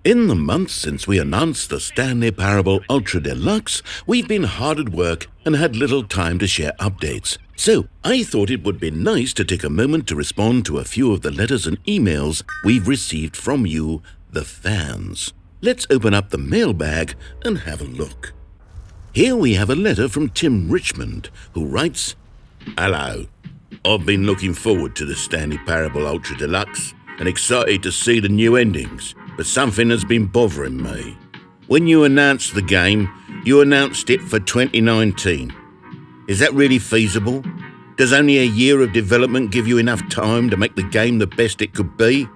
In the months since we announced the Stanley Parable Ultra Deluxe, we've been hard at work and had little time to share updates. So I thought it would be nice to take a moment to respond to a few of the letters and emails we've received from you, the fans. Let's open up the mailbag and have a look. Here we have a letter from Tim Richmond, who writes, "Hello. I've been looking forward to the Stanley Parable Ultra Deluxe and excited to see the new endings, but something has been bothering me. When you announced the game, you announced it for 2019. Is that really feasible? Does only a year of development give you enough time to make the game the best it could be?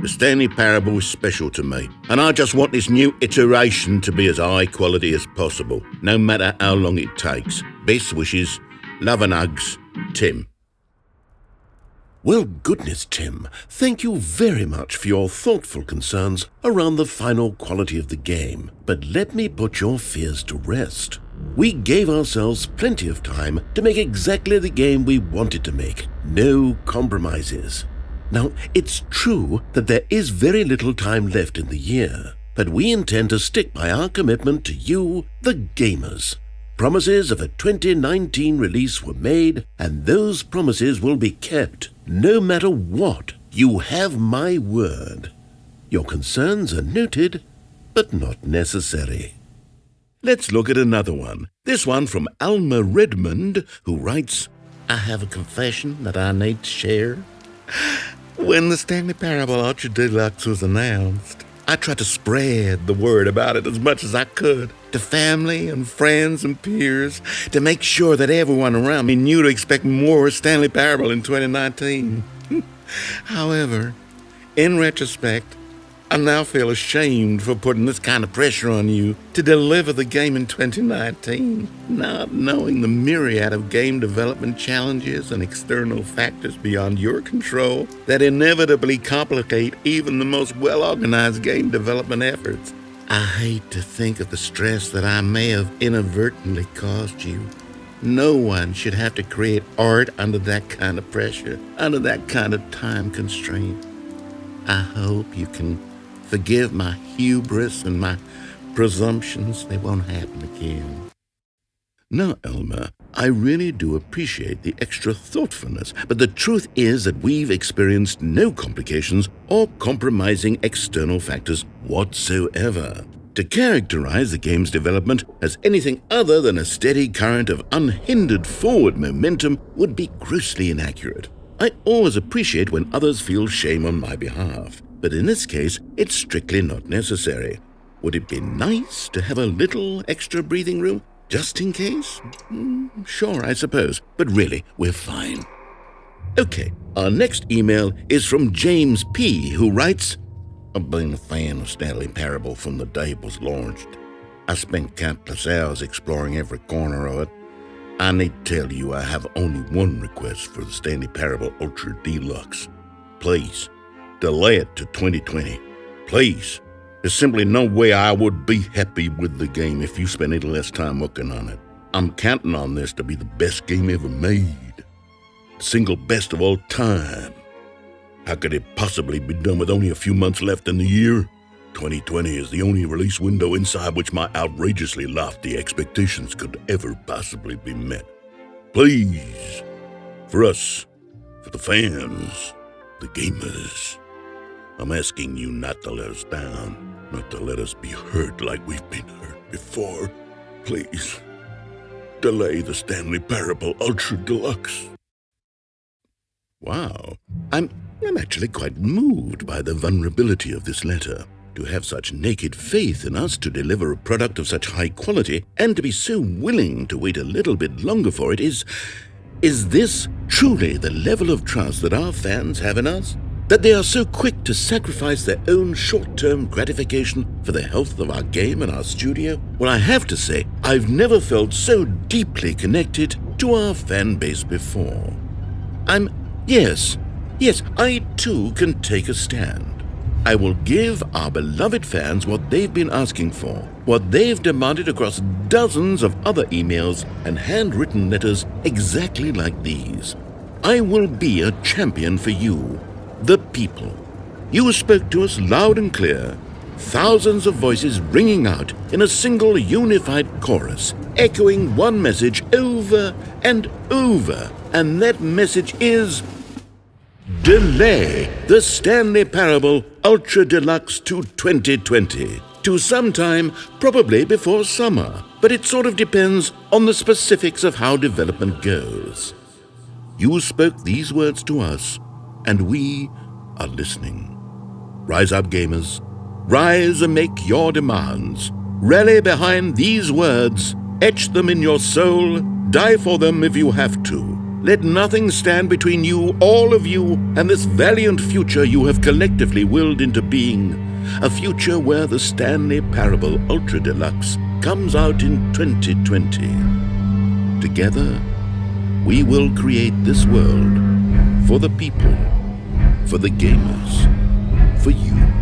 The Stanley Parable is special to me, and I just want this new iteration to be as high quality as possible, no matter how long it takes. Best wishes, love and hugs, Tim." Well, goodness, Tim, thank you very much for your thoughtful concerns around the final quality of the game. But let me put your fears to rest. We gave ourselves plenty of time to make exactly the game we wanted to make. No compromises. Now, it's true that there is very little time left in the year, but we intend to stick by our commitment to you, the gamers. Promises of a 2019 release were made, and those promises will be kept, no matter what. You have my word. Your concerns are noted, but not necessary. Let's look at another one. This one from Alma Redmond, who writes, "I have a confession that I need to share. When the Stanley Parable Ultra Deluxe was announced, I tried to spread the word about it as much as I could to family and friends and peers to make sure that everyone around me knew to expect more Stanley Parable in 2019. However, in retrospect, I now feel ashamed for putting this kind of pressure on you to deliver the game in 2019, not knowing the myriad of game development challenges and external factors beyond your control that inevitably complicate even the most well-organized game development efforts. I hate to think of the stress that I may have inadvertently caused you. No one should have to create art under that kind of pressure, under that kind of time constraint. I hope you can forgive my hubris and my presumptions. They won't happen again." Now, Elma, I really do appreciate the extra thoughtfulness, but the truth is that we've experienced no complications or compromising external factors whatsoever. To characterize the game's development as anything other than a steady current of unhindered forward momentum would be grossly inaccurate. I always appreciate when others feel shame on my behalf, but in this case, it's strictly not necessary. Would it be nice to have a little extra breathing room, just in case? Sure, I suppose, but really, we're fine. Okay, our next email is from James P., who writes, "I've been a fan of Stanley Parable from the day it was launched. I spent countless hours exploring every corner of it. I need to tell you I have only one request for the Stanley Parable Ultra Deluxe. Please, delay it to 2020. Please. There's simply no way I would be happy with the game if you spent any less time working on it. I'm counting on this to be the best game ever made. The single best of all time. How could it possibly be done with only a few months left in the year? 2020 is the only release window inside which my outrageously lofty expectations could ever possibly be met. Please, for us, for the fans, the gamers, I'm asking you not to let us down, not to let us be hurt like we've been hurt before. Please, delay the Stanley Parable Ultra Deluxe." Wow, I'm actually quite moved by the vulnerability of this letter. To have such naked faith in us to deliver a product of such high quality and to be so willing to wait a little bit longer for it is this truly the level of trust that our fans have in us? That they are so quick to sacrifice their own short-term gratification for the health of our game and our studio? Well, I have to say, I've never felt so deeply connected to our fan base before. Yes, I too can take a stand. I will give our beloved fans what they've been asking for, what they've demanded across dozens of other emails and handwritten letters exactly like these. I will be a champion for you, the people. You spoke to us loud and clear. thousands of voices ringing out in a single unified chorus, echoing one message over and over, and that message is Delay the Stanley Parable Ultra Deluxe to 2020, to sometime probably before summer, but it sort of depends on the specifics of how development goes. You spoke these words to us, and we are listening. Rise up, gamers. Rise and make your demands. Rally behind these words. Etch them in your soul. Die for them if you have to. Let nothing stand between you, all of you, and this valiant future you have collectively willed into being. A future where the Stanley Parable Ultra Deluxe comes out in 2020. Together, we will create this world for the people, for the gamers, for you.